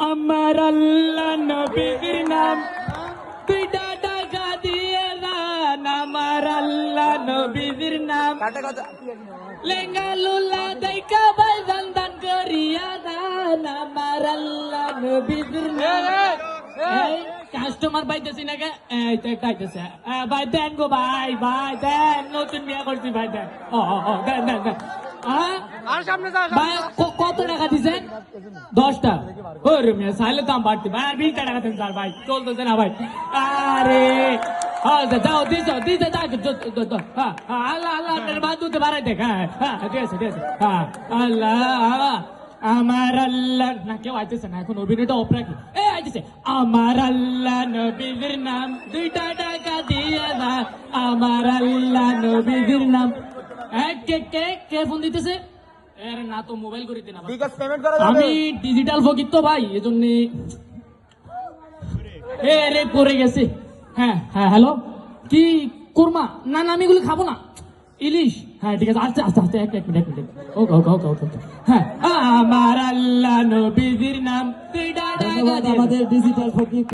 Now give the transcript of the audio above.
আমার আল্লাহ নবীর নাম দুইটা টাকা দিয়ে দান আমার আল্লাহ নবীর নাম লেঙ্গা লুলা দেখা ভাই দান দান করিয়া দান আমার আল্লাহ নবীর নাম কাস্টমার পাইতেছি না কে এইটাইতেছে ভাই দেন গো ভাই ভাই দেন নতুন বিয়া করছি ভাই দেন ও দেন দেন দেন ভাই কত টাকা দিছেন 10 টাকা ওরে মিয়া সাইলে দাম বাড়তি ভাই আর 20 টাকা দেন স্যার ভাই চলতেছে না ভাই আরে যাও দিছো দিছো হ্যাঁ আল্লাহ আল্লাহ আপনার বাদুতে বাড়াই দেখ হ্যাঁ ঠিক আছে হ্যাঁ আল্লাহ আমার আল্লাহ না কেউ আইতেছে না এখন অভিনয়টা অপরাধী আইতেছে আমার আল্লাহ নবীর নাম দুইটা টাকা দিয়ে না আমার আল্লাহ নবীর নাম কে ফোন দিতেছে এর না তো মোবাইল করিতে না আমি ডিজিটাল ফকির তো ভাই এজন্য রে পড়ে গেছে হ্যাঁ হ্যাঁ হ্যালো কি কুরমা না না আমি এগুলো খাবো না ইলিশ হ্যাঁ ঠিক আছে আস্তে আস্তে আস্তে এক মিনিট ওকে হ্যাঁ আমার আল্লাহ নবীর নাম আমাদের ডিজিটাল ফকির